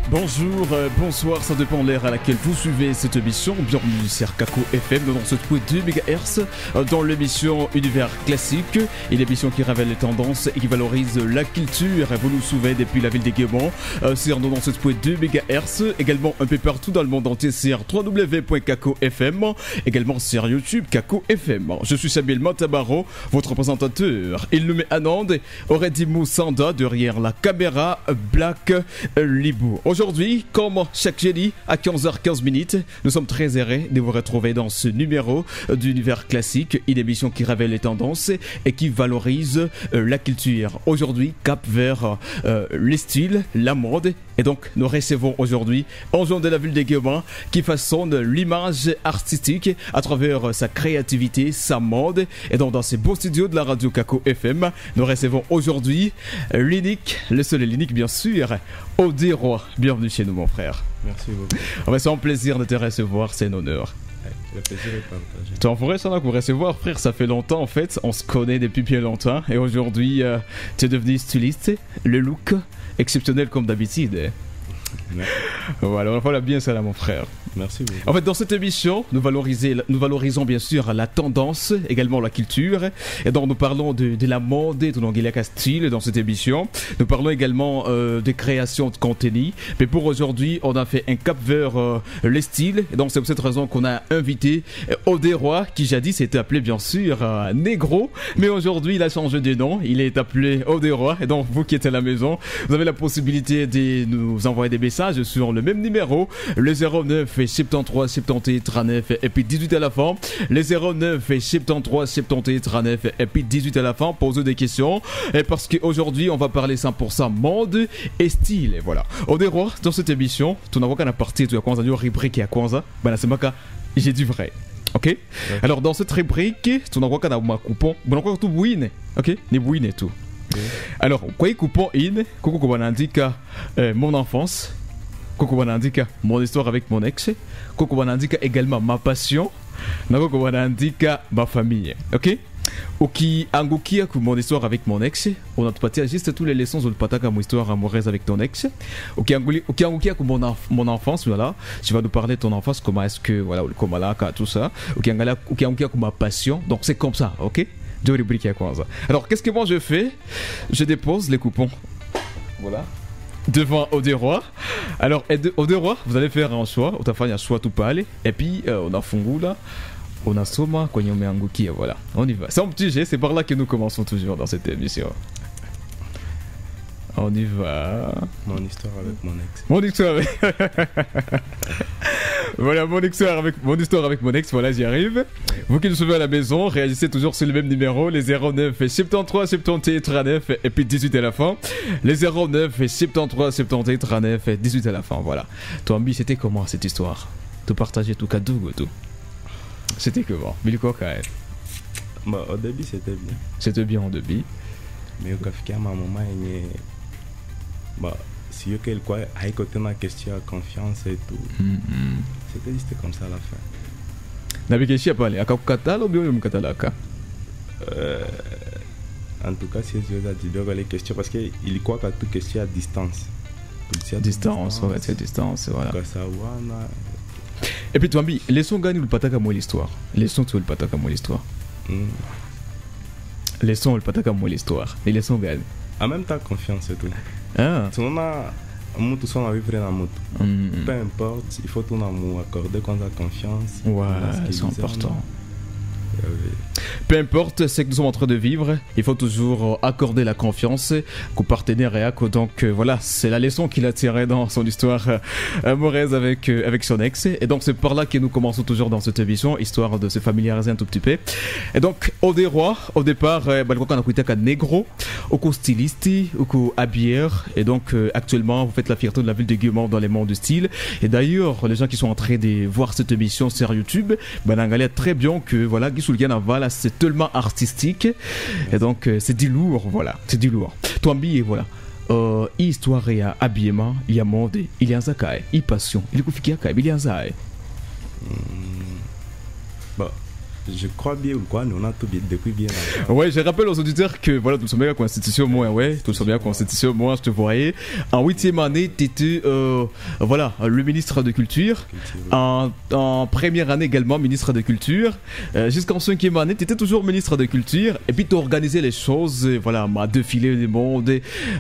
Bonjour, bonsoir, ça dépend de l'ère à laquelle vous suivez cette émission. Bienvenue sur Kako FM dans ce coup 2 MHz dans l'émission Univers Classique, une émission qui révèle les tendances et qui valorise la culture. Vous nous suivez depuis la ville des Guémons sur dans ce coup 2 MHz, également un peu partout dans le monde entier sur www.kako.fm, également sur YouTube Kako FM. Je suis Samuel Matabaro, votre présentateur. Il nous met à Nantes, Auredimou Sanda derrière la caméra Black Libou. Aujourd'hui, comme chaque jeudi à 15h15, nous sommes très heureux de vous retrouver dans ce numéro d'Univers Classique, une émission qui révèle les tendances et qui valorise la culture. Aujourd'hui, cap vers les styles, la mode. Et donc, nous recevons aujourd'hui Anjon de la ville des Guémons qui façonne l'image artistique à travers sa créativité, sa mode. Et donc, dans ces beaux studios de la radio Kako FM, nous recevons aujourd'hui l'unique, le seul et l'unique bien sûr, Odé-Roy. Bienvenue chez nous, mon frère. Merci beaucoup. C'est un plaisir de te recevoir, c'est un honneur. Le plaisir est partagé. Tu en ferais ça là pour recevoir, frère. Ça fait longtemps en fait, on se connaît depuis bien longtemps. Et aujourd'hui, tu es devenu styliste, le look exceptionnel comme d'habitude. Voilà bien ça là, mon frère. Merci beaucoup. En fait, dans cette émission, nous valorisons bien sûr la tendance, également la culture. Et donc, nous parlons de la mode, de l'anglais style dans cette émission. Nous parlons également de création de contenu. Mais pour aujourd'hui, on a fait un cap vers les styles. Et donc, c'est pour cette raison qu'on a invité Odé-Roy, qui jadis s'était appelé bien sûr Negro. Mais aujourd'hui, il a changé de nom. Il est appelé Odé-Roy. Et donc, vous qui êtes à la maison, vous avez la possibilité de nous envoyer des messages sur le même numéro, le 09 73 78 39 et puis 18 à la fin, le 09 73 78 39 et puis 18 à la fin, posez des questions, et parce qu'aujourd'hui on va parler 100% mode et style, et voilà. Odé-Roy, dans cette émission, tu n'as pas partie de Kwanza, du rubrique à Kwanza, ben là c'est moi j'ai du vrai. Ok? Alors dans cette rubrique, tu n'as pas un coupon, bon encore tout bouine, ok? Ni bouine et tout. Alors, quoi coupon in, coucou indique mon enfance, coucou indique mon histoire avec mon ex, coucou indique également ma passion, coucou indique ma famille, ok? Qui angukia mon histoire avec mon ex, on a parti juste toutes les leçons sur le pataka mon histoire amoureuse avec ton ex. Qui angukia mon enfance, voilà, tu vas nous parler de ton enfance, comment est-ce que voilà, comment là, tout ça. Qui angukia ma passion, donc c'est comme ça, ok? De rubrique à quoi ça. Alors qu'est-ce que moi je fais? Je dépose les coupons. Voilà. Devant Odé-Roy. Alors Odé-Roy, vous allez faire un choix. On t'a fait un choix tout pâle. Et puis on a Fungula. On a Soma. Quand on met Anguki. Voilà. On y va. C'est un petit jet. C'est par là que nous commençons toujours dans cette émission. On y va. Mon histoire avec mon ex. Mon histoire avec... Voilà, mon histoire avec mon ex, voilà, j'y arrive. Vous qui nous suivez à la maison, réagissez toujours sur le même numéro, les 09 73 78 39 et puis 18 à la fin. Les 09 73 78 39 et 18 à la fin, voilà. Toi, Ambi, c'était comment cette histoire? Tu partageais tout cas tout. C'était comment? Mais quoi quand même? Bah, au début, c'était bien. C'était bien au début. Mais au café, ma maman, bah, si yo quel quoi a écouté ma question à confiance et tout. C'était comme ça à la fin. N'avez question pas aller à Kakukatala ou bien au Mukatalaka? En tout cas, si je dis les questions parce qu'il croit qu'à toute question à distance. Distance, ouais, c'est distance, voilà. Kasawana. Et puis toi, Ambi, laissons gagner le pataka moi l'histoire. Laissons tout le pataka moi l'histoire. Laissons le pataka moi l'histoire. Et laissons gagner. En même temps, confiance et tout. Ah. Si on a un son à vivre dans moto. Peu importe, il faut tout nous accorder quand on a confiance. Ouais, c'est important. Peu importe ce que nous sommes en train de vivre, il faut toujours accorder la confiance qu'au partenaire et à donc voilà, c'est la leçon qu'il a tirée dans son histoire amoureuse avec son ex. Et donc c'est par là que nous commençons toujours dans cette émission, histoire de se familiariser un tout petit peu. Et donc Odé-Roy, au départ, on a écouté qu'un négro, au styliste, au habilleur. Et donc actuellement, vous faites la fierté de la ville de Guémons dans les mondes du style. Et d'ailleurs, les gens qui sont en train de voir cette émission sur YouTube, on a très bien que voilà, voilà, c'est tellement artistique et donc c'est du lourd, voilà, c'est du lourd. Toi, Ambi, voilà, histoire et habillement, il y a monde, il y a un zakai, il y a passion, il y a un zakai, il y a un zakai. Bah, je crois bien ou quoi, nous on a tout bien, depuis bien avant. Ouais, je rappelle aux auditeurs que voilà, tout sommes bien à la Constitution, moi, ouais, tout sommes bien à la Constitution, moi, je te voyais. En 8e année, tu étais, voilà, le ministre de Culture. En première année également, ministre de Culture. Jusqu'en 5e année, tu étais toujours ministre de Culture. Et puis, tu organisé les choses, voilà, m'a défilé le monde,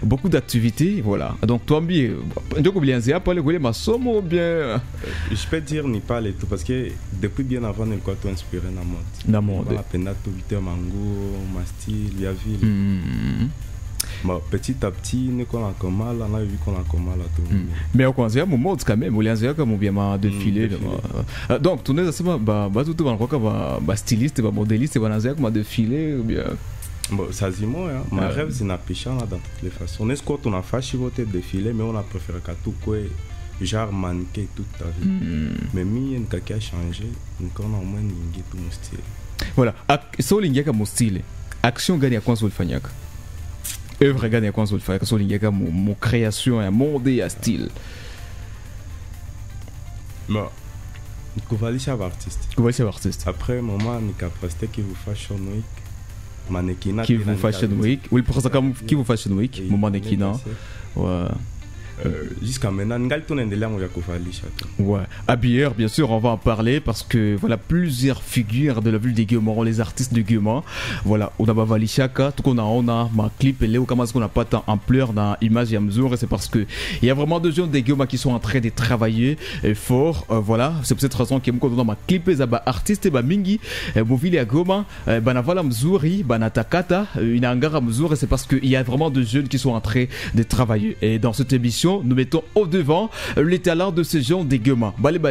beaucoup d'activités, voilà. Donc, toi, bien, je peux dire ni pas les tout, parce que depuis bien avant, nous quoi tout inspiré dans le monde. Dans le monde. La penato, Victor Mango, ma style, Yaville. Bon, petit à petit, nous qu'on a comme mal, on a vu qu'on a comme mal à tout. Mais au contraire, mon mode quand même, on l'a comme on vient m'a défilé. Donc, tu n'es pas, bah, tout le monde, bah, styliste, bah, modéliste, bah, on a défilé ou bien. Bon, ça c'est moi, hein. Ma rêve c'est n'a pichant là dans toutes les façons. On est quoi, on a fâché votre défilé, mais on a préféré qu'à tout quoi, genre manquer toute ta vie. Mais mi y a quelque chose a changé, nous on a au moins n'ingé tout mon style. Voilà, so l'ingé comme mon style, action gagne à quoi sur le fagnac. Œuvre gagne à quoi sur le fagnac, so l'ingé comme mon création, un monde et un style. Bon, Kouvali c'est artiste. Kouvali c'est artiste. Après moment, ni capacité qui vous fashion week. Mannequinat qui vous Fashion Week. Oui, pour ça, comme qui vous Fashion Week, mon mannequinat. Ouais. Jusqu'à maintenant, ouais. Habilleur, bien sûr, on va en parler parce que voilà plusieurs figures de la ville de Guéman, les artistes de Guéman. Voilà, on a Bavali Chaka, tout qu'on a ma clip et Léo Kamas qu'on n'a pas tant ampleur dans l'image et à mesure, et c'est parce que il y a vraiment des gens de Guéman qui sont en train de travailler fort. Voilà, c'est pour cette raison que moi, dans ma clip, les artistes, Mingi, Movili à Goma, Banavala Mzuri, Banatakata, une angara Mzuri, c'est parce qu'il y a vraiment des jeunes qui sont en train de travailler. Et dans cette émission, nous mettons au devant les talents de ces gens des Guéman. Les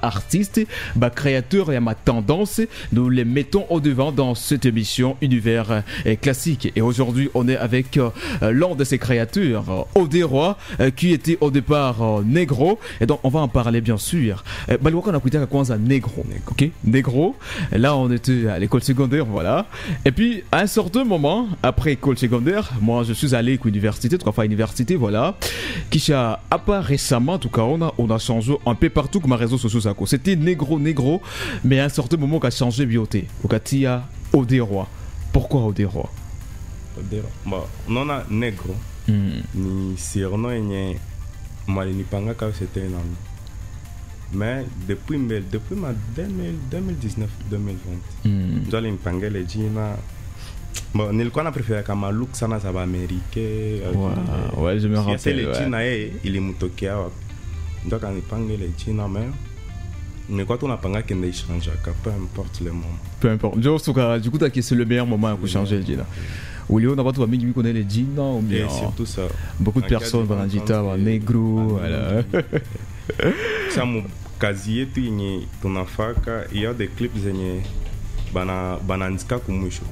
artistes, les créateurs et ma tendance, nous les mettons au devant dans cette émission Univers classique. Et aujourd'hui, on est avec l'un de ces créateurs, Odéroy, qui était au départ négro. Et donc, on va en parler bien sûr. On a écouté à négro. Ok, négro. Là, on était à l'école secondaire, voilà. Et puis, à un certain moment, après école secondaire, moi, je suis allé à l'université, trois fois à l'université, voilà. Qui a, à part récemment, en tout cas, on a changé un peu partout comme réseaux sociaux. C'était négro, mais à un certain moment, on a changé bioté. Au cas il y a Odéroy. Pourquoi Odéroy? Bon, on a négro. Ni surnom et ni malini-panga quand c'était un ami. Mais depuis ma 2019-2020, j'allais me panger les jeans. Bon, nilikuwa na préféré kama look sana za Amerique. Ouais, je me rappelle. C'est le jeans il est mutokea wapi. Donc on pange les jeans mais quand on a panga qu'il ne change pas, peu importe le moment. Peu importe. Du coup, c'est le meilleur moment pour changer le jean. Ou Léo n'a pas tout ami qui connaît les jeans ou bien. Et surtout ça. Beaucoup de personnes vont en gita, négro, voilà. Ça mon casier tu ni ton afaka, il y a des clips zenye banandika kumusho.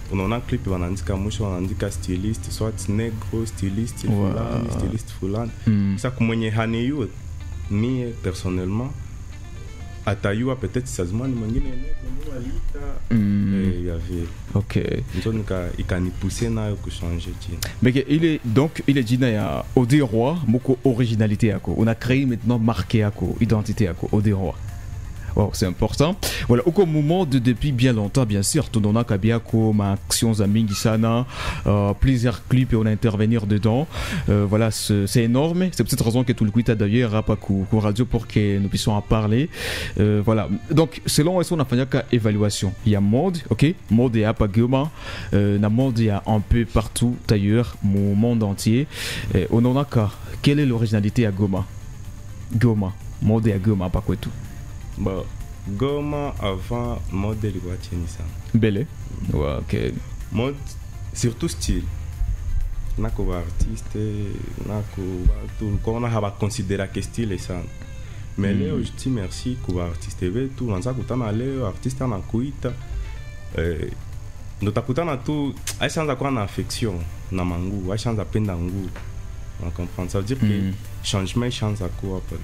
On a un clip banandika musho, banandika styliste, soit négro, styliste, fulani, styliste fulani. Ça kumonye haneyo mi personnellement atayua peut-être ça se manie mangine il y avait OK donc il can pousser na ko changer jean mais il est donc il est jean ya Odéroy moko originalité yako on a créé maintenant marqué yako identité yako Odéroy. Wow, c'est important. Voilà, au moment de depuis bien longtemps, bien sûr, tout le monde a Kabiako, ma action Zamingi Sana, plusieurs clips et on a intervenir dedans. Voilà, c'est énorme. C'est pour cette raison que tout le coup d'ailleurs à Pakou Radio pour que nous puissions en parler. Voilà. Donc, selon on a fait une évaluation. Il y a mode, ok, mode et à Pagoma, na mode il y a un peu partout d'ailleurs, mon monde entier. On en a qu'à. Quelle est l'originalité à Goma? Goma, mode et à Goma, pas quoi tout. Bon, Goma avant mode de l'Iguatienisa. Belle. Ouais, ok. Mode, surtout style. Nako artiste, nako tout. Quand on a considéré que style et ça. Mais là, je dis merci pour artiste. Tout le monde a dit artiste en akuita. Nous t'as tout. A chance d'avoir une affection, na mangu. A chance d'apprendre mangu. On comprend. Ça veut dire que changement change à quoi après.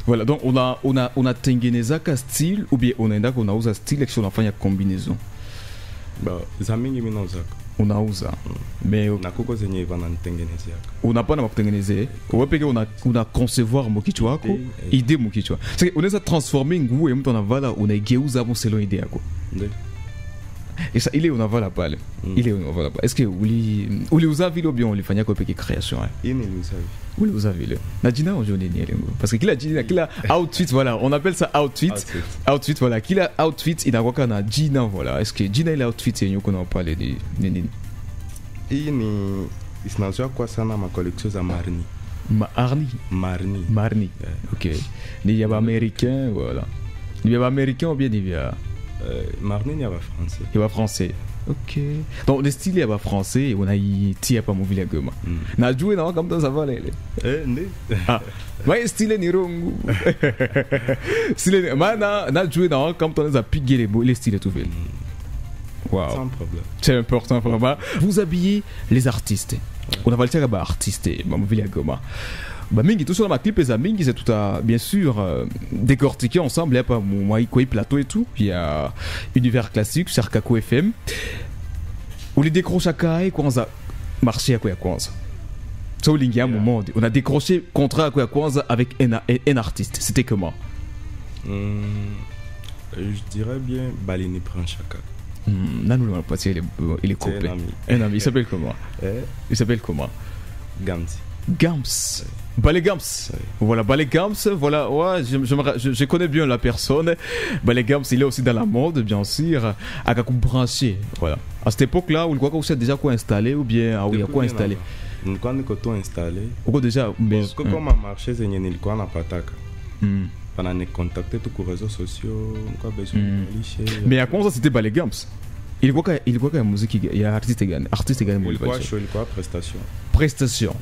Voilà, donc on a tengenezaka style ou bien on a un style et on a une combinaison. Bah, zamingi minozaka. unauza mais na kuko zenye vananitengenezea unapana makutengenezea wewe pekee una concevoir mkichwa wako idea mkichwa sasa unaweza transformer nguo ya mtu anavala unaigeuza hapo selon idea yako ndio et ça ile unavala pale ile unavala pale est-ce que uliuza vile ou bien ulifanya kwa pekee création uliuza vile na jina aujourd'hui ni lengo parce que kila outfit voilà on appelle ça outfit voilà kila outfit inakuwa na jina voilà est-ce que jina ile outfit yenyewe kuna pale ni nini hii ni isinazoea kwa sana ma collection za Marni ok ni ya américain voilà ni ya américain ou bien ni ya Marni ni ya français ok donc le style ya français on a itia pa movile ya Goma na jouer na kama mtu savala ile ndi mais style ni rongo style maana na jouer na kama mtu anaweza piger les styles tout fait wow sans problème c'est important vraiment vous habillez les artistes on a valté ba artiste ma movile ya Goma bah mingi tout sur ma clip les mingi c'est tout à bien sûr décortiquer ensemble il y a pas moi plateau et tout il y a univers classique Sharkako FM où les décroche à Kai Kwanza marché à Kwanza ça au lingi à un moment on a décroché contrat à Kwanza avec un artiste c'était comment je dirais bien Balini Pranchaka là nous on va passer il est coupé un ami il s'appelle comment Gams. Ballet Gams. Voilà, Ballet Gams. Voilà, ouais, je connais bien la personne. Ballet Gams, il est aussi dans la mode, bien sûr. À Kakou branché. Voilà. À cette époque-là, où le Kwaka aussi déjà quoi installé ou bien ah oui, à quoi installé. Nous quand nous installé. Ou déjà mais comment marché c'est ni le quoi n'a pas taka. Pendant les contacter tous les réseaux sociaux, quoi besoin de mais à quoi ça c'était Ballet Gams. Il quoi que musique il y a artiste gagné il quoi prestation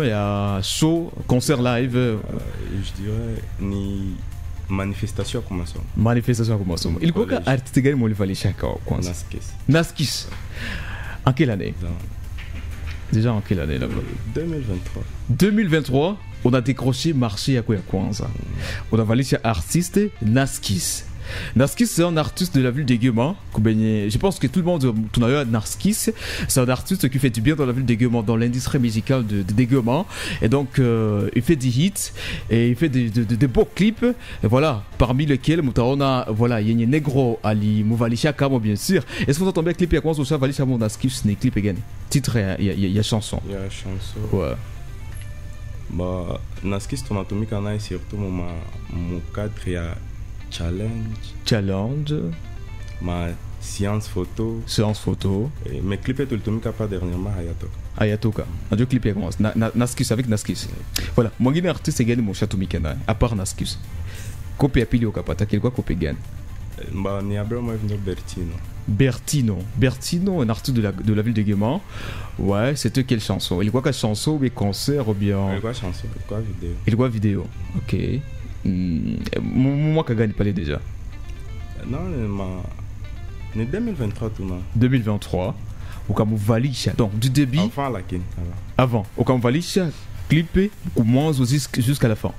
il y a show concert live je dirais ni manifestation comme ça il quoi que artiste gagné moi il fallait chaque quoi Naskis en quelle année déjà en quelle année là 2023 on a décroché marché à quoi Kwanza on a validé artiste Naskis. Naskis c'est un artiste de la ville de Goma. Je pense que tout le monde connaît Naskis. C'est un artiste qui fait du bien dans la ville de Goma, dans l'industrie musicale de Goma. Et donc il fait des hits et il fait des beaux clips. Et voilà, parmi lesquels Moutaona, voilà, il y a Negro Ali Mouvalisha Kamo bien sûr. Est-ce que vous entendez bien clip et quoi ça Valisha mon Naskis n'est clip again. Titre il y a chanson. Il y a chanson. Ouais. Bah Naskis ton atomique en a surtout mon cadre il y a challenge ma séance photo et mes clips tout le temps pas dernièrement Ayatoka un deux clips commence Naskis avec Naskis voilà moi guiné artiste gagné mon château mikana à part Naskis copie à pili au capata quel quoi copie gagne bah ni abra moi venir Bertino un artiste de la ville de Guéman ouais c'était quelle chanson il quoi quelle chanson ou bien concert ou bien il quoi chanson il quoi vidéo ok moi qui gagne pas déjà non mais 2023 tout 2023 au cas où Valisha donc du début avant au cas où Valisha clippé ou moins jusqu'à la fin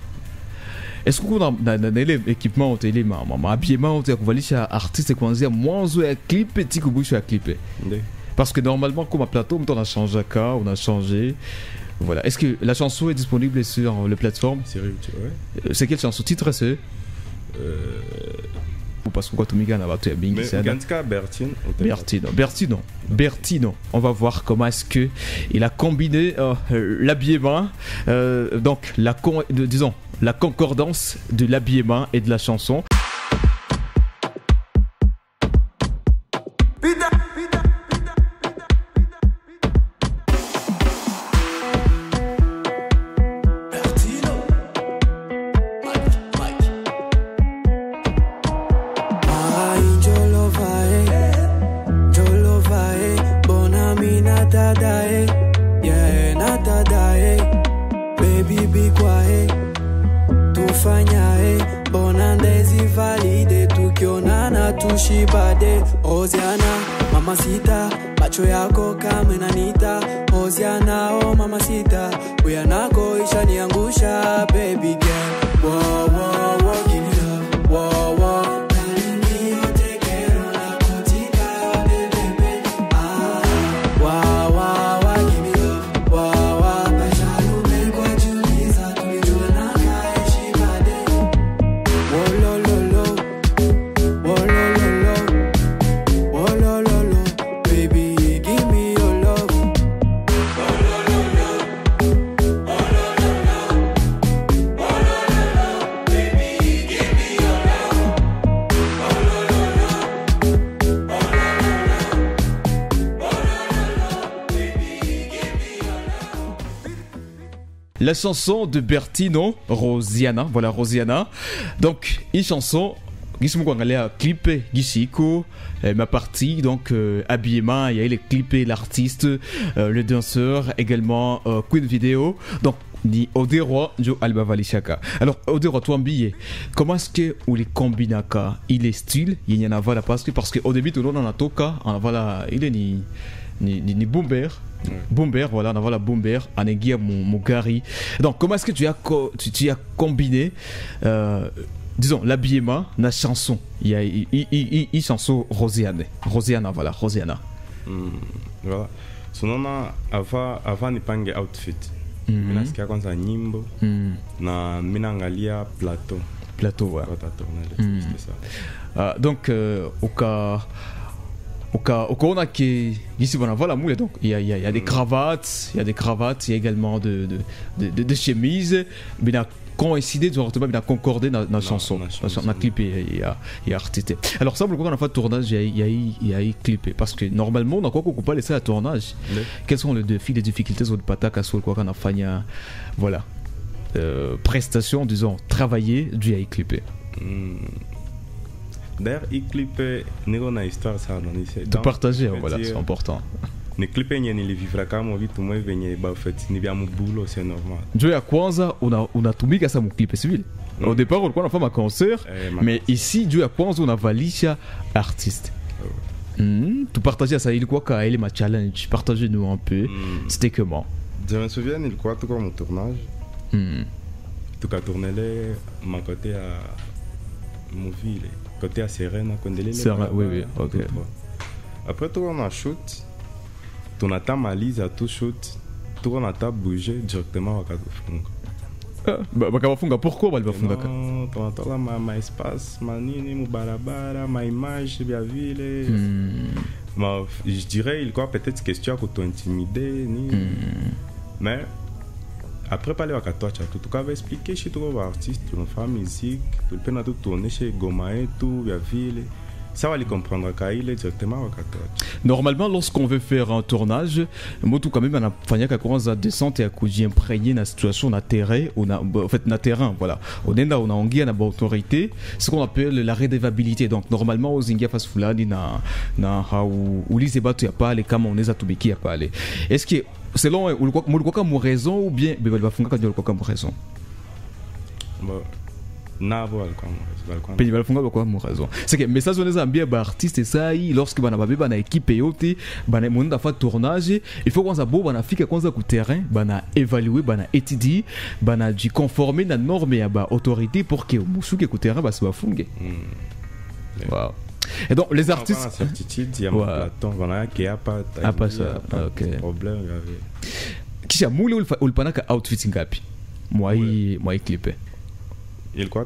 est-ce qu'on a l'équipement au télé habillement au télé Valisha artiste kuanzia mwanzo ya clip petit kubusho ya clip parce que normalement comme à plateau on a changé on a changé. Voilà. Est-ce que la chanson est disponible sur les plateformes? C'est quelle chanson? Titre c'est ou parce que quoi Tomiga n'a pas tout bien. Bertino. On va voir comment est-ce que il a combiné l'habillement, donc disons la concordance de l'habillement et de la chanson. Tushibade Oziana Mamacita macho yako kama inanita Oziana oh mamacita uyanako ishaniangusha baby girl wow wow wow give it up wow wow la chanson de Bertino, Rosiana, voilà Rosiana. Donc, une chanson, Gismo Kwangalea clip, Gishiko, ma partie, donc habillement, il y a les clips, l'artiste, le danseur, également Queen Video. Donc, ni Oderoi, Jo Alba Valishaka. Alors, Oderoi, toi, billet, comment est-ce que ou les combinaka, il est style, il y en a voilà parce qu'au début, tout le monde en a toka, voilà, il est ni Bomber. Ouais. Bomber, voilà, on a voilà Bomber, Anegia Mogari. Donc, comment est-ce que tu as combiné, disons, l'habillement, la chanson? Il y a une chanson Rosiana, voilà, Rosiana. Voilà. Sinon, avant ni pange outfit. Mina sikia kwanza nyimbo na mina angalia plateau ouais. C'est ça. Donc on a qui ici voilà moule, donc il y a des cravates, il y a également de chemises, mais a coïncidé directement, mais a concordé dans la chanson, dans la clip et artiste. Alors ça, quand on a fait le tournage, il y a clippé parce que normalement on a quoi qu'on peut pas laisser à tournage. Quels sont les défis, les difficultés sur le patak à quoi qu'on a fait, voilà, prestation, disons, travailler du à clippé. D'ailleurs, il clippé, nous a histoire ça dans les. De partager, voilà, c'est important. Ne clippé ni les vivre comme vite tout moi venir bah fait ni bien mon boulot, c'est normal. Joe à Kwanza on a tout mis à ça mon clip civil. Au départ on a fait ma concert, mais ici Joe à Kwanza on a Valisha artiste. Tout partager ça il quoi quand il est ma challenge, partagez nous un peu. C'était comment? Je me souviens il quoi tout comme mon tournage. Tout cas tourner ma côté à movie côté à Serena Kondele. Oui, OK. Après tout on a shoot. On a malise à tout shoot, tout on a bougé directement à Kafunga. Pourquoi on va funga? Non, ma espace, ma nini, mon barabara, ma image, bien ville. Je dirais il quoi peut-être question à t'intimider ni. Mais après parler à toi, tout cas va expliquer chez toi artiste, tu fais musique, tu peux pas tout tourner chez Gomae tout bien ville. Ça va les comprendre quand il est directement à normalement, lorsqu'on veut faire un tournage, moi tout quand même on a fait quelque chose à descente et à coup imprégné la situation na terrain, en fait na terrain, voilà. On est là, on a anguille, on a autorité, ce qu'on appelle la redevabilité. Donc normalement aux India face fulani na ou les ébats y a pas les cam on les a tout béki y a pas aller. Est-ce que selon ou le quoi comme raison ou bien il va faire quand quoi comme raison? Puis va funga kwa raison. C'est que message on les a bien artistes ça lorsque bana babe bana équipe yote bana monde fa tournage il faut kwanza bo bana fika kwanza ku terrain bana évaluer bana étudier bana di conformer na norme ya ba autorité pour que musuke ku terrain ba soit funge. Wow. Et donc les artistes certitude il y a Platon voilà qui a pas ça OK problème kisha mule ulpanaka outfit ngapi moi clipé il quoi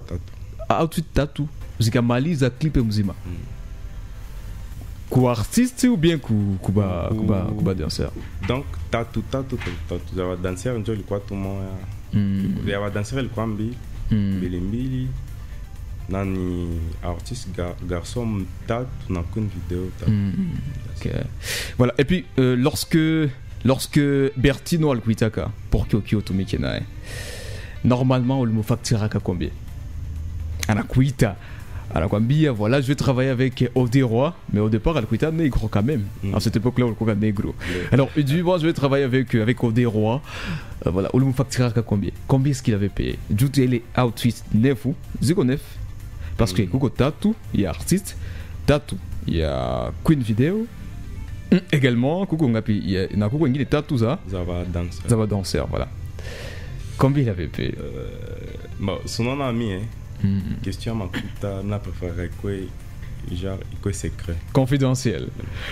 outfit tatou zikamaliza clip mzima ku artiste ou bien kuba danseur. Donc tatou za danseur ndio ilikuwa tumo ya danseur ilikuwa mbili nani artiste garçon tatu na Queen Video OK. Voilà et puis lorsque Bertino Alkuitaka pour Kyokyo Tumikena normalement on le facturera à combien? Anakuita anakwambia voilà je vais travailler avec Oderoi mais au départ Alkuita négro quand même à cette époque là on négro alors il dit moi je vais travailler avec Oderoi voilà on le facturera à combien est-ce qu'il avait payé tout les outfits neuf ziko neuf parce que Koko Tatou il y a artiste Tatou il y a Queen Video également Koko Ngapi il y a na Koko ngine Tatou ça va danseur voilà. Combien il avait payé? Bon, son ami, question à ma n'a préféré quoi, genre, quoi secret. Confidentiel.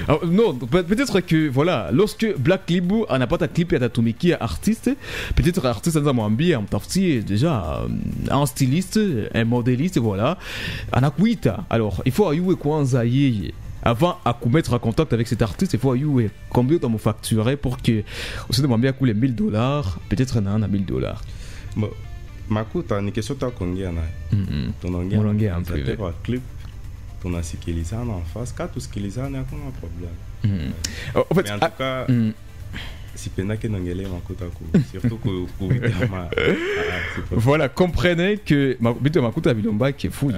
Alors, non, peut-être que, voilà, lorsque Black Libu n'a pas ta clip et ta Tumiki artiste, peut-être artiste dans un ambiance, un tafti, déjà, un styliste, un modéliste, voilà. Anakuita. Alors, il faut ayouer quoi en zaïe. Avant à mettre en contact avec cet artiste, il faut ayouer combien on me facturer pour que on se demande bien coûter $1000, peut-être un $1000. Bon, ma coûte une question ta combien là? Ton anglais un peu. Clip, ton asikiliza en face, quand tout ce qu'ils ont, il y a un problème. En fait, mais en tout cas, sipendaki nongele makuta surtout kuvitama. Voilà, comprenez que Bito Makuta Bilomba qui est fou,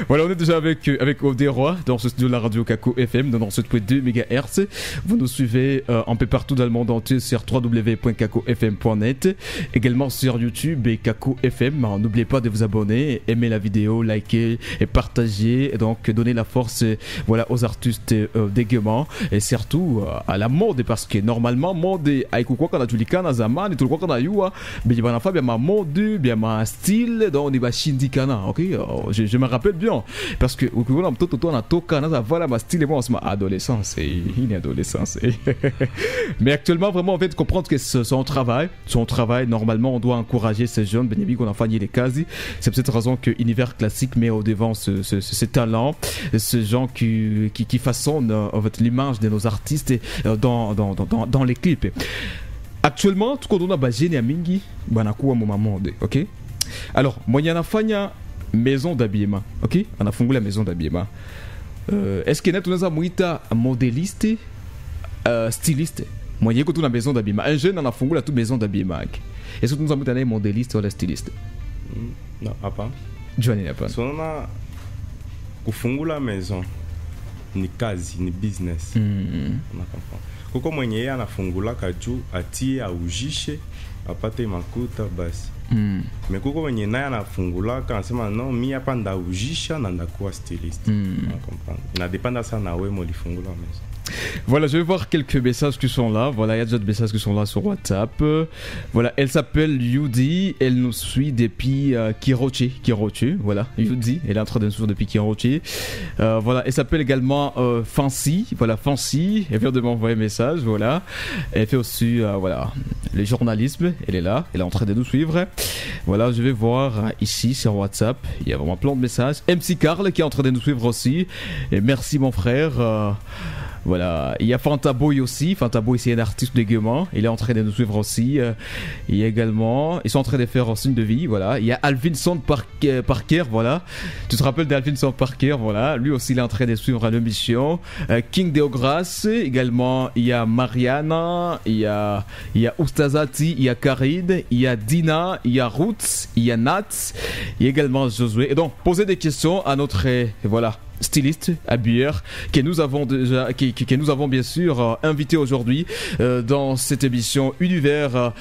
Voilà, on est déjà avec Odéroy dans ce studio de la radio Kako FM dans 7.2 MHz. Vous nous suivez un peu partout dans le monde entier sur www.kakofm.net, également sur YouTube et Kako FM. N'oubliez pas de vous abonner, aimer la vidéo, liker et partager, et donc donner la force aux artistes d'également et surtout à la mode, parce que normalement mode aikukwa kana tulikana zamani tulikuwa kana yua bien bana fa bien ma mode bien ma style donc ni ba shindikana, OK. Je me rappelle bien parce que ukuna mtoto to na toka na voilà ma style bon c'est ma adolescence et une adolescence mais actuellement vraiment en fait comprendre que son travail normalement on doit encourager ces jeunes bénéfiques qu'on a fait les cases. C'est pour cette raison que Univers Classique met au devant ce talent, ces gens qui façonnent en fait l'image de nos artistes dans les clips. Actuellement tout qu'on a basé à mingi banakuwa mu monde, OK. Alors moi y anafanya maison d'habillement, OK, on a fondé la maison d'habillement. Est-ce que tunaweza muita modéliste styliste? Moi y a maison d'habillement, un jeune on a fondé la toute maison d'habillement. Est-ce que tunaweza muita modéliste ou styliste? Non, hapa. Johnny hapa. Sona kufungula maison ni kazi, ni business. Unafahamu. Kuko mwenye yeye anafungula kaju atie aujishe apate makuta basi. Kuko mwenye naye anafungula anasema no mimi hapa ndaujisha na ndakuwa stylist. Unafahamu. Inadependa sana wewe molifungula maison. Voilà, je vais voir quelques messages qui sont là. Voilà, il y a déjà des messages qui sont là sur WhatsApp. Voilà, elle s'appelle Yudi. Elle nous suit depuis Kiroche. Voilà, Yudi. Elle est en train de nous suivre depuis Kiroche. Voilà, elle s'appelle également Fancy. Voilà, Fancy. Elle vient de m'envoyer un message. Voilà, elle fait aussi le journalisme. Elle est là. Elle est en train de nous suivre. Voilà, je vais voir ici sur WhatsApp. Il y a vraiment plein de messages. MC Carl qui est en train de nous suivre aussi. Et merci mon frère. Voilà, il y a Fantaboy aussi. Fantaboy, c'est un artiste de gaiement. Il est en train de nous suivre aussi. Il y a également, ils sont en train de faire un signe de vie. Voilà, il y a Alvinson Parker. Voilà, tu te rappelles d'Alvinson Parker? Voilà, lui aussi, il est en train de suivre l'émission. King Deogras également. Il y a Mariana. Il y a Oustazati. Il y a Karid. Il y a Dina. Il y a Roots. Il y a Nat. Il y a également Josué. Et donc, posez des questions à notre styliste, habilleur, que nous avons bien sûr invité aujourd'hui dans cette émission Univers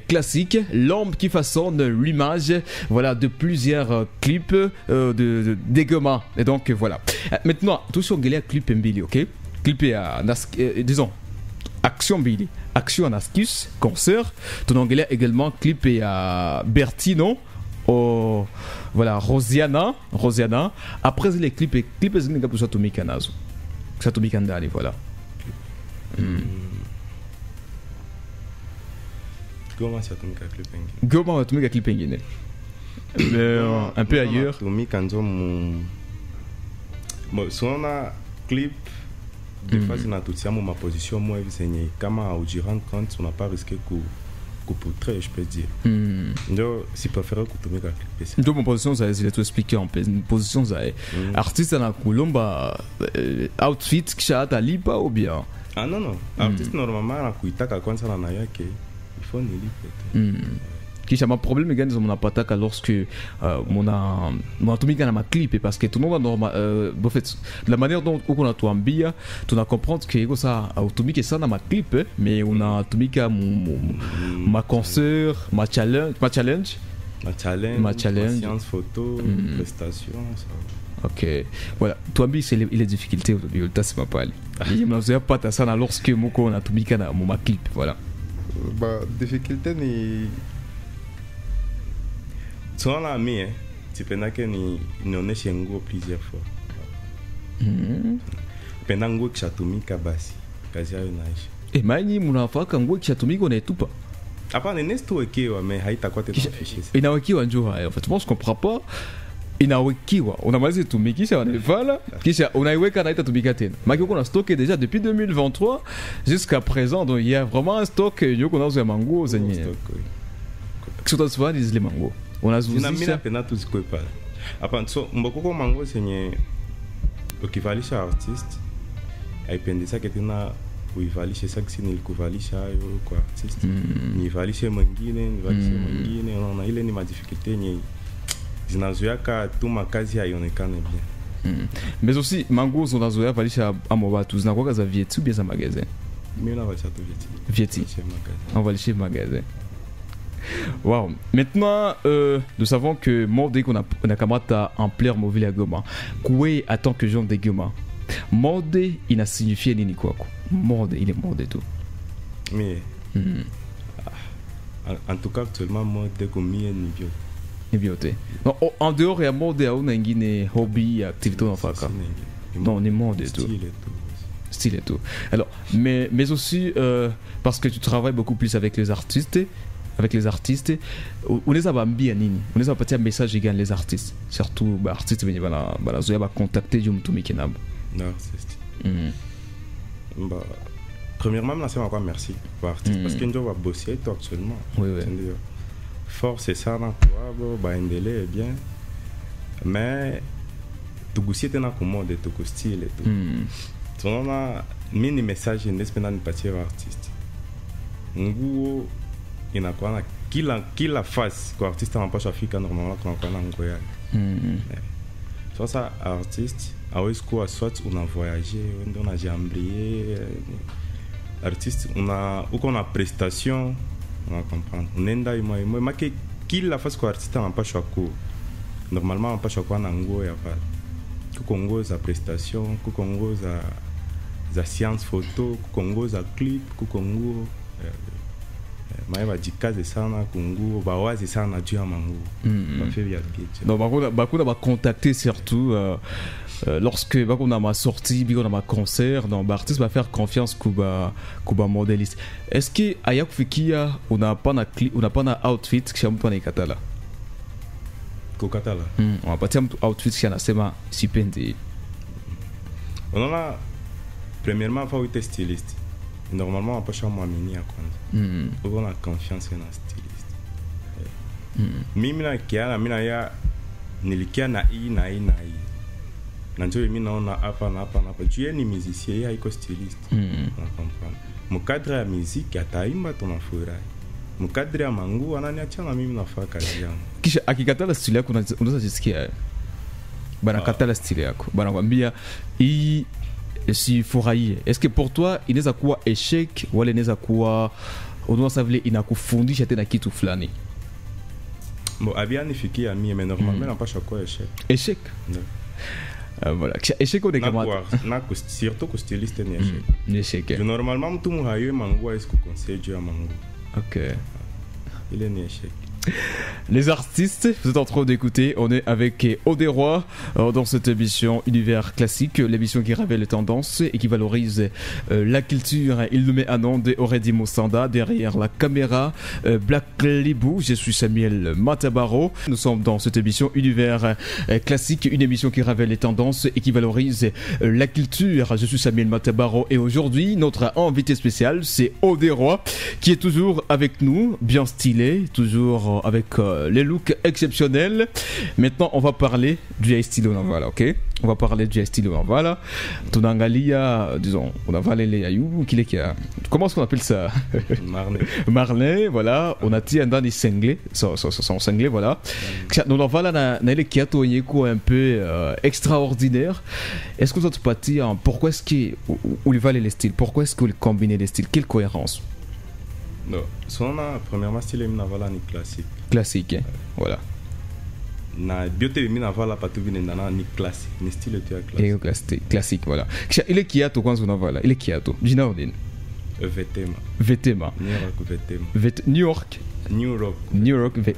Classique, l'homme qui façonne l'image de plusieurs clips d'Egoma. Et donc voilà. Maintenant, tout sur Gelia clip Mbili, OK? Clip disons Action Mbili, Action Anaskus, concert. Ton anglais également clip à Bertino. Rosiana. Après les clips zingine ngapi ushatumika nazo? Ushatumika ndani voilà. Goma shatumika clip ingine. Goma watumika clip ingine. Un peu ailleurs. Tumika nzo sona clip des fois zinatutia mu ma position moi zenye kama uji rendre compte on n'a pas risqué coupoutrer, je peux dire. Donc, c'est préféré kutumika clip. Donc, mon position, ça il est tout expliqué en position, ça artiste na kulomba outfit kisha lipa ou bien. Ah non, artiste normalement na kuitaka kwanza na yake il faut nilipe. Kisha ma problème gani zomona pataka lorsque mona tumika na ma clip parce que tout le monde normal en fait la manière dont on a tuambia tu na comprendre que ça autumika ça na ma clip mais on a tumika ma concert ma challenge séance photo prestation ça. OK, voilà, tuambi c'est les difficultés aujourd'hui c'est pas mal. Il me faisait pas ça lorsque moko on a tumika na ma clip voilà. Difficulté ni soit la mie, tu peux n'aller ni n'oneshe nguo plusieurs fois. Pendant nguo kishatumika basi kazi yao inaisha. Mani mnafaka nguo kishatumika unaitupa. Hapana, nestuwekewa mais haitakuwa tena fiche. Inawekewa njoo haya. En fait, moi je comprends pas. Inawekewa. Unamaliza tumikisha wanavala kisha unaiweka na itatumika tena. Maki uko na stocké déjà depuis 2023 jusqu'à présent, donc il y a vraiment un stock yoko nazo manguo zenye. Kisha tsvani zile manguo. Unazungumzia pena tuzikwe pale. Hapa so mbokoko mango zenye ukivalisha artist haipendeza tena kuivalisha saksi nilikuvalisha hayo kwa artist nivalishe mwingine unaona ile ni madifficulté yenye zinazoyaka tu makazi haionekane bien. Mais aussi manguo zinazoea valisha amo watu zinakuwa za vieti ou bien za magasin? Mimi na valisha tu vieti on va chez magasin. Wow. Maintenant, nous savons que Mode qu'on a kamata en plaire mobile à Goma. Koué en tant que jeune de Goma. Mode il a signifié nini kwako? Mode il est mode tout. Mais en tout cas actuellement mode comme mie ni bio. Ni bioté. Non, en dehors il y a mode à une ngine hobby activité dans faka. Non, ni mode tout. Style et tout. Alors, mais aussi parce que tu travailles beaucoup plus avec les artistes. Unaweza bambia nini? Unaweza patia message gani les artistes? Surtout ba artistes wenye bana zoea ba contacter juu mtumike nabo. Non, c'est bah premièrement nasema kwa merci kwa artiste parce que ndio va bosser toi actuellement. Oui oui. Force ça na kwa baendelee bien. Mais tugusie tena commande tu style et tout. Tunaona mini message ndespenda nipatie artiste. Nguo inakuwa na kila phase kwa artiste anapaswa fika normalement kunakuwa na nguo yake. Sasa artiste hawezi kuwa soit una voyager ndio unajiamblie artiste uko na prestation on comprendre unaenda imo make kila phase kwa artiste anapaswa ku normalement anapaswa kuwa na nguo ya pale kuko nguo za prestation kuko nguo za science photo kuko nguo za clip kuko nguo maeva jikaze sana kunguo bawazi sana juu ya manguo bafeli ya bitch. Donc bakuna ba contacter surtout lorsque bakuna ma sortie biko na ma concert donc artiste va faire confiance kuba modéliste. Est-ce que aya kufikia unapa na outfit kisha mtu anaikatala kukatala unapatia mtu outfit kisha anasema sipendi? Unaona premièrement faut être styliste. Normalement on peut pas m'amener à kwanza. On a confiance en un styliste. Mimi na kiana mimi na ya nilikia na hii na ndio mimi naona hapa juu ni musicien yeye haiko styliste. On comprend. Mkadra ya muziki ataimba tunafurahi. Mkadra ya manguo ananiacha na mimi nafanya kazi yangu. Kisha akikatala style yako unaweza jisikia bana katala style yako. Bana kwambia hii si furahi. Est-ce que pour toi inaweza kuwa échec wala inaweza kuwa unaweza vile inakufundisha tena kitu fulani? Bon, abia nifikia mimi mais normalement napasha kuwa échec. Échec? Voilà. Échec on est comment? Surtout que styliste ni échec. Ni échec. Normalement mtu muhayo mangu est-ce que conseil juu ya mangu. OK. Il est ni échec. Les artistes, vous êtes en train d'écouter, on est avec Odéroy dans cette émission Univers Classique, l'émission qui révèle les tendances et qui valorise la culture. Il nous met à nom de Oredi Moussanda derrière la caméra, Black Libou, je suis Samuel Matabaro. Nous sommes dans cette émission Univers Classique, une émission qui révèle les tendances et qui valorise la culture. Je suis Samuel Matabaro et aujourd'hui notre invité spécial c'est Odéroy qui est toujours avec nous, bien stylé, toujours avec les looks exceptionnels. Maintenant, on va parler du style Navala, ok? On va parler du style Navala. Tunangalia, disons, on a valé les ayou, qui est comment est-ce qu'on appelle ça? Marley, voilà. On a tiré dans des cinglés, son cinglé, voilà. Nous on va là, na les kiato yeko un peu extraordinaire. Est-ce que vous êtes parti en pourquoi est-ce que vous valez les styles? Pourquoi est-ce que vous combinez les styles? Quelle cohérence? Non, son premièrement style mina vala ni classique. Classique, voilà. Na biote mina vala patu vinendana ni classique, ni style tu classique. Et classique, voilà. Ile kiato kwanza unavala, ile kiato. Jina odin. Vetema. New York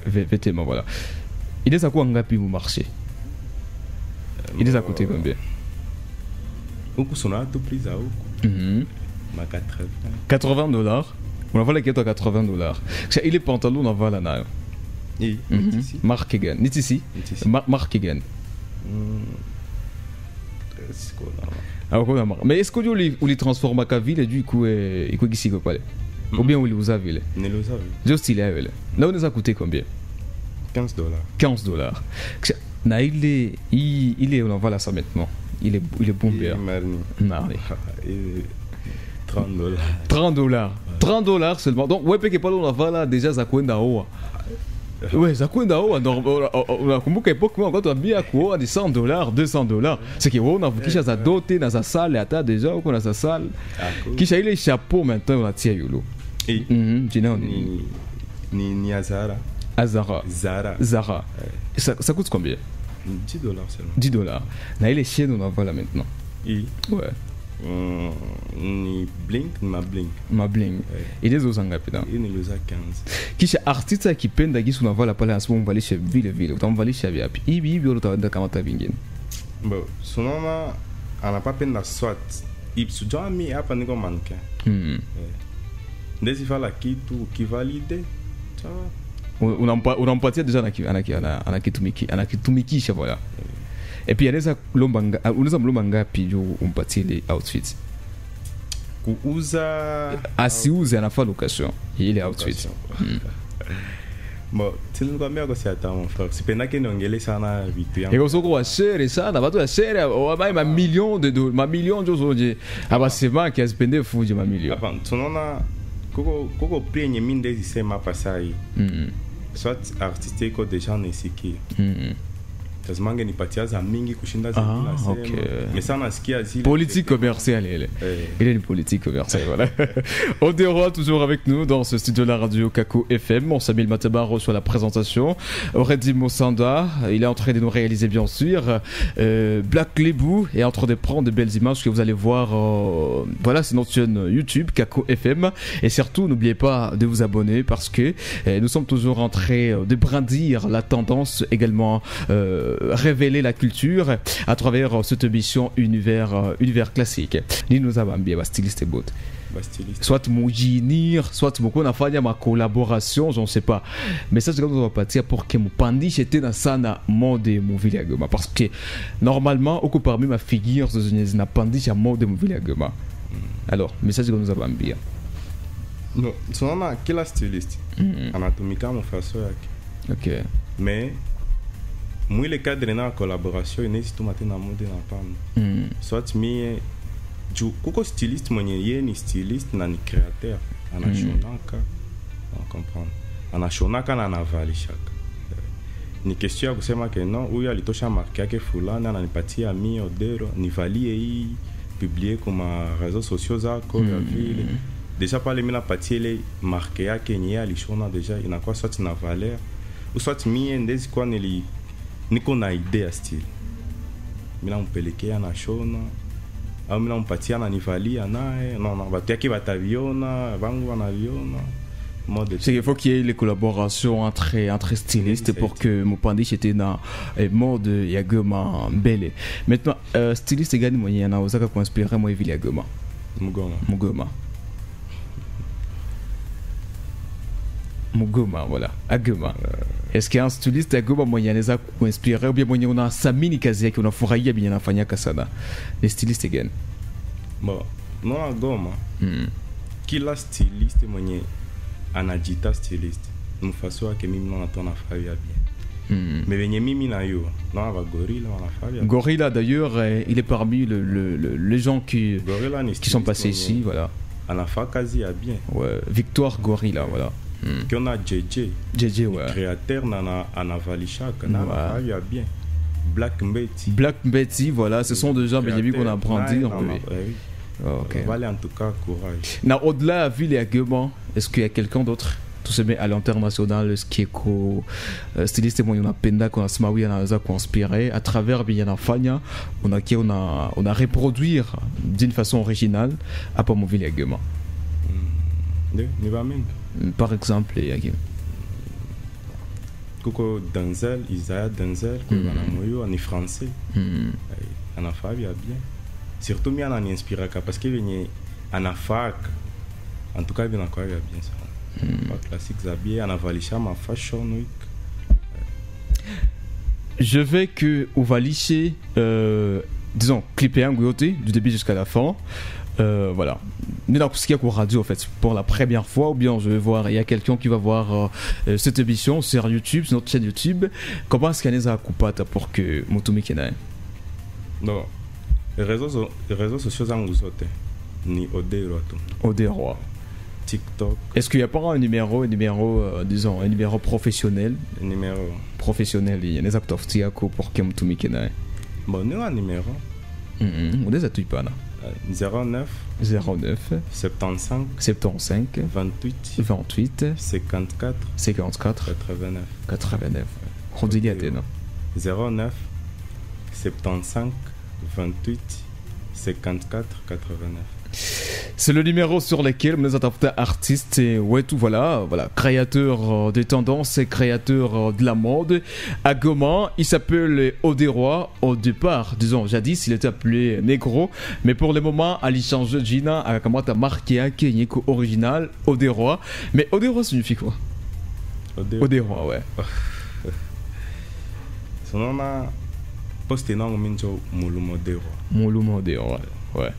Vetema, voilà. Il est à quoi ngapi mu marché? Il est à côté combien? Uku sona to prix à uku. Ma $80. On va la kiato à $80. Il est pantalon on va la na. Mark Egan. Nitisi. Mark Egan. Mais est-ce que vous les transformez à ville et du coup et quoi ici quoi? Ou bien vous les avez? Ne les avez. Juste il est là. On nous a coûté combien? $15. Na il est on va là ça maintenant. Il est bombé. $30. 30 dollars. 30 dollars seulement. Donc, ouais, peke palo unavala déjà za kwenda oa. Ouais, za kwenda oa. Unakumbuka epoque moi quand on a kuoa ni 100 dollars, 200 dollars. C'est que wewe unavukisha za dote na za sale hata déjà uko na za sale. Kisha ile chapeau maintenant unatia yulu. Jina Ni Azara. Azara. Zara. Ça coûte combien? $10 seulement. 10 dollars. Na ile chaîne unavala maintenant. Ouais. Ni Blink, ma bling. Ile zo ngapi na? Ni loza 15. Kisha artiste akipenda gisi unavala pale anasema umvalishe vile utamvalisha vipi? Hivi utaenda kama ta vingine. Bon, sonoma anapapenda swat. Ipsujua mi hapa niko mannequin. Ndezi fala kitu ukivalide. Sawa. Unampatia deja anakitumikisha voilà. Et puis unaweza mlomba ngapi juu umpatie ile outfit? Kuuza asiuze anafaa location ile outfit. Bon, tinikwambia kwa siata mon frère. Sipendake niongele sana vitu yangu. Eko soko wa share sana, watu wa share wabai ma million de dollars, ma million jo zoje. Aba sema ki asipende fuji ma million. Hapa tunaona koko prenye minde zisema pasai. Soit artiste iko deja nesiki. Tazmange nipatia za mingi kushinda za kuna sema. Okay. Mais ça nasikia zile politique commerciale elle. Il est une politique commerciale voilà. Odero toujours avec nous dans ce studio de la radio Kaku FM. On Samil Mataba reçoit la présentation. Reddy Mosanda, il est en train de nous réaliser bien sûr Black Lebou est en train de prendre de belles images que vous allez voir voilà, c'est notre chaîne YouTube Kaku FM et surtout n'oubliez pas de vous abonner parce que nous sommes toujours en train de brandir la tendance également révéler la culture à travers cette émission univers classique. Ni nous avons bien styliste bot. Soit mujinir, soit moko nafanya ma collaboration, je ne sais pas. Mais ça c'est comme on va partir pour que Mupandi j'étais dans sana monde movie Goma parce que normalement au parmi ma figure de na pandi ya monde movie Goma. Alors, message que nous avons bien. Non, son nom quel styliste anatomika mon façon OK. Mais moi le cadre na collaboration il n'hésite pas à mode na pam. Soit mi du kuko styliste mwenye yeye ni styliste na ni créateur anashonaka on comprend anashonaka na anavalishaka ni question ya kusema que non huyu alitosha marque yake fulani ananipatia mi odero nivalie hii publier kwa réseaux sociaux zako ya vile déjà pale mimi napatia ile marque yake yenye alishona déjà inakuwa soit na valeur ou soit mie ndezi kwa niko na idea ya style mimi nampelekea na shona au mimi nampatia na nivalia naye non watu yake wataviona vangu wanaviona mode c'est qu'il faut qu'il y ait les collaborations entre stylistes pour que Mupandi était dans mode ya Goma mbele. Maintenant styliste gani mwenye anaweza kuinspirer moi vile ya Goma? Mugoma voilà à Goma. Est-ce qu'il y a un styliste à Goma mwenye anaweza kuinspirer ou bien mwenye una samini kazi yake unafurahia bien anafanyaka sana? Les stylistes gani? Bon, non à Goma. Kila styliste mwenye anajita styliste. Mfaso yake mimi naona tona fanya bien. Mais venye mimi na yo, non va Gorilla wanafanya. Gorilla d'ailleurs il est parmi les gens qui sont passés ici voilà. Anafanya kazi ya bien. Ouais, Victoire Gorilla voilà. Qu'on a JJ ouais. Créateur na anavalishaka na anafanya bien. Black Betty voilà, ce sont des gens bien qu'on apprend à dire. OK. Voilà en tout cas courage. Na au-delà ville et Goma, est-ce qu'il y a quelqu'un d'autre tout se met à l'international ce qui est styliste moi on a penda qu'on a smawi anaweza inspiré à travers bien fanya on a reproduire d'une façon originale à pas mon ville Goma. Par exemple Coco Denzel, Isaiah Denzel, on est français. On a fait bien. Surtout moi on a inspiré parce que venu en fac. En tout cas bien encore bien ça. Classique Zabier, on a valisha ma fashion week. Je vais que au valisher disons clipper un côté du début jusqu'à la fin. Voilà. Mais dans ce qui est pour radio en fait pour la première fois ou bien je vais voir il y a quelqu'un qui va voir cette émission sur YouTube sur notre chaîne YouTube comment est-ce qu'il y a un coupata pour que Motumi Kenae non les réseaux sociaux en vous autres ni Odero tu. Odero. TikTok. Est-ce qu'il n'y a pas un numéro, disons, un numéro professionnel? Numéro. Professionnel, il y a des acteurs tiako pour qui tu m'écris. Bon, nous un numéro. On les a tout pas là. 09 75 28 54 89. On dit qu'il 09 75 28 54 89. C'est le numéro sur lequel nous avons artistes et ouais tout voilà, créateur des tendances et créateur de la mode. À Goma, il s'appelle Odero. Au départ, disons, jadis, il était appelé Negro, mais pour le moment, il change Gina à comment marqué un Kenyeko original Odero. Mais Odero signifie quoi? Odero, ouais. Son nom a posté dans le minjo Mulumodero. Mulumodero. Ouais.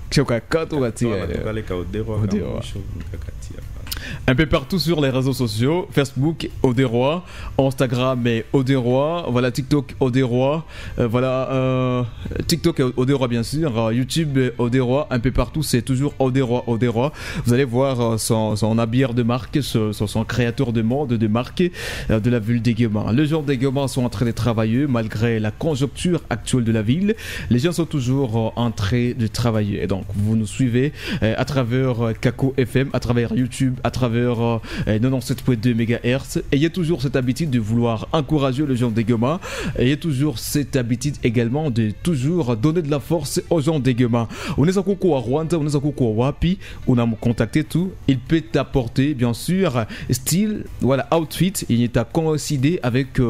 Un peu partout sur les réseaux sociaux, Facebook Odero, Instagram et Odero, voilà TikTok Odero, voilà TikTok Odero bien sûr, YouTube Odero, un peu partout c'est toujours Odero. Vous allez voir son habilleur de marque, son créateur de mode de marque de la ville d'Egoma. Les gens d'Egoma sont en train de travailler malgré la conjoncture actuelle de la ville. Les gens sont toujours en train de travailler. Et donc, vous nous suivez à travers Kako FM, à travers YouTube, à travers 97.2 MHz. Ayez toujours cette habitude de vouloir encourager les gens d'Egoma. Ayez toujours cette habitude également de toujours donner de la force aux gens d'Egoma. On est à Koko à Rwanda, on est à Koko à Wapi. On a contacté tout. Il peut t'apporter, bien sûr, style, voilà, outfit. Il est à coïncider avec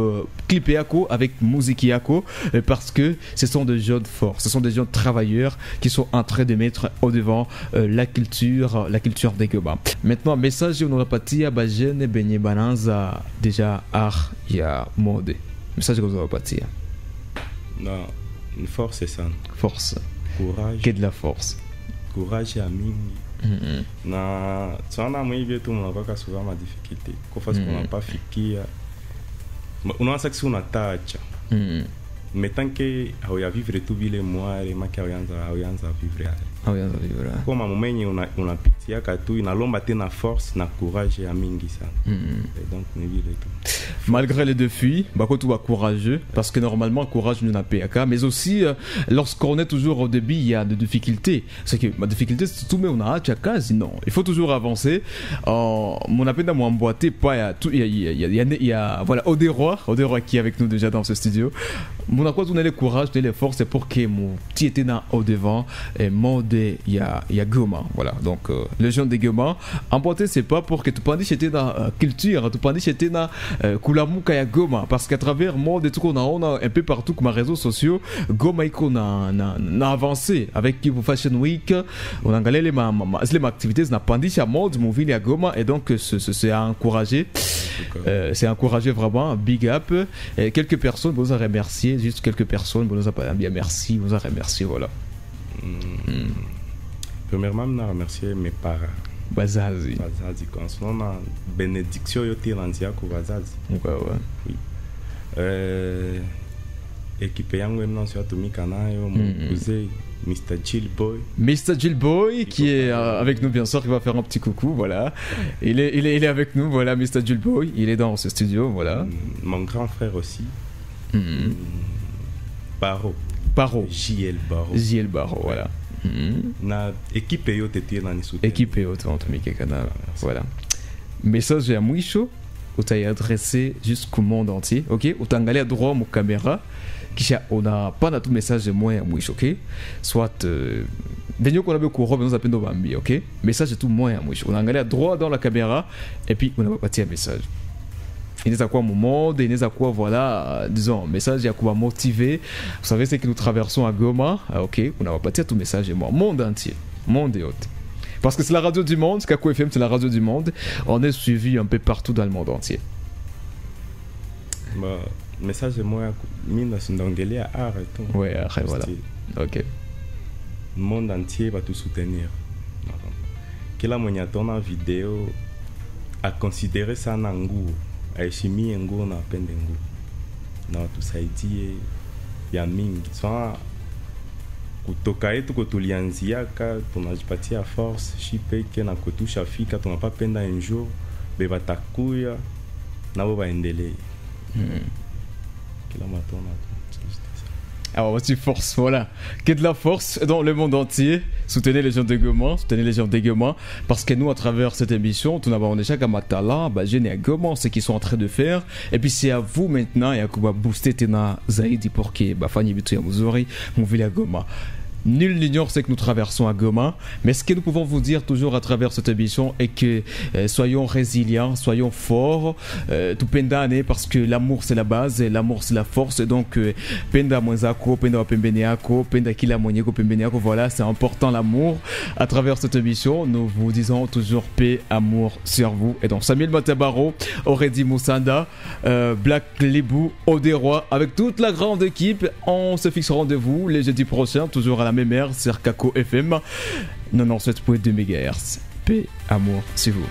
Clipéako, avec Musikiako, parce que ce sont des jeunes forts, ce sont des jeunes travailleurs qui sont en train de mettre au devant la culture d'Egoma. Maintenant, message on a parti à Bajen et Benye Bananza déjà art ya mode. Message que vous avez parti. Non, une force c'est ça. Force. Courage. Qu'est de la force. Courage à mingi. Na tsana mwibe tu mnavaka souvent ma difficulté. Ko fasi qu'on pas fikia. On a ça que on a tacha. Mais tant que hauya vivre tout vile moi les maki hauyanza vivre. Comme à moment on a pitia katu inalomba tena force na courage ya mingi sana. Et donc on vit tout. Malgré les défis, bako tu va courageux parce que normalement courage nous n'a pas mais aussi lorsqu'on est toujours au début, il y a des difficultés. C'est que ma difficulté c'est tout mais on a quasi non. Il faut toujours avancer. Mon appel à moi emboîté pas il y a voilà Odero qui est avec nous déjà dans ce studio. Mon à quoi on a le courage, les forces c'est pour que mon petit était au devant et mode il y a Goma voilà donc les gens de Goma emboîté c'est pas pour que tu penses j'étais dans culture tu penses j'étais dans Kulamuka ya Goma parce qu'à travers mode et tout qu'on a un peu partout comme réseaux sociaux Goma on a avancé avec Kivu Fashion Week on a galé les activités n'a pas dit à mode mon ville à Goma et donc c'est à encourager c'est encourager vraiment big up et quelques personnes vous a remercié juste quelques personnes vous nous a pas bien merci vous a remercié voilà. Premièrement, je remercie mes parents. Bazazi. Quand on a bénédiction, il y a un Bazazi. Oui. Équipe yangu maintenant sur Atomic Anayo, mon cousin Mr. Jill Boy. Mr. Jill Boy qui est avec nous bien sûr, qui va faire un petit coucou, voilà. Il est avec nous, voilà, Mr. Jill Boy, il est dans ce studio, voilà. Mon grand frère aussi. Baro. JL Baro, voilà. Na équipe yo tete na nisute. Équipe yo Atomic Canal, voilà. Message à Mouicho, où tu as adressé jusqu'au monde entier, ok? Où tu as engagé à droit mon caméra, qui on a pas dans tout message de moi à Mouicho, ok? Soit venez qu'on a beaucoup de nous appelle nos bambi, ok? Message de tout moi à Mouicho. On a engagé à droit dans la caméra et puis on a pas parti un message. Il n'est à quoi mon monde, il n'est à quoi voilà, disons, message il y a quoi motiver. Vous savez ce que nous traversons à Goma, ok? On a pas parti à tout message de moi, monde entier, monde et autres. Parce que c'est la radio du monde, Kako FM c'est la radio du monde, on est suivi un peu partout dans le monde entier. Bah, message de moi, mine c'est d'anglais à art et tout. Ouais, après voilà. Ok. Le monde entier va tout soutenir. Quelle a mon en vidéo à considérer ça nangu, à chimie ngo na pendengu. Non, tout ça dit, il y a mingi. Soit kutoka yetu kotulianziaka tunajipatia force shipeke na kutushafika tunapapenda un jour bebatakuya nabo baendelee kila matona. Alors voici force, voilà. Que de la force dans le monde entier. Soutenez les gens de Goma, soutenez les gens de Goma. Parce que nous, à travers cette émission, tout d'abord, on est chaque Matala, Jeune à Goma, ce qu'ils sont en train de faire. Et puis c'est à vous maintenant, et à Kuba booster Tena Zaidi pour que Fanny Bitu Yamouzori, mon ville à Goma. Nul n'ignore ce que nous traversons à Goma, mais ce que nous pouvons vous dire toujours à travers cette émission est que soyons résilients, soyons forts, tout pendane parce que l'amour c'est la base, et l'amour c'est la force, et donc penda mwenzako, penda wapembeneako, penda kila mwenyeko pembeneako, voilà, c'est important l'amour. À travers cette émission, nous vous disons toujours paix, amour sur vous. Et donc Samuel Matabaro, Aurédi Moussanda, Black Libou, Odéroy, avec toute la grande équipe, on se fixe rendez-vous les jeudis prochains, toujours à la même heure sur Kako FM 97.2 MHz. Paix, amour, c'est vous.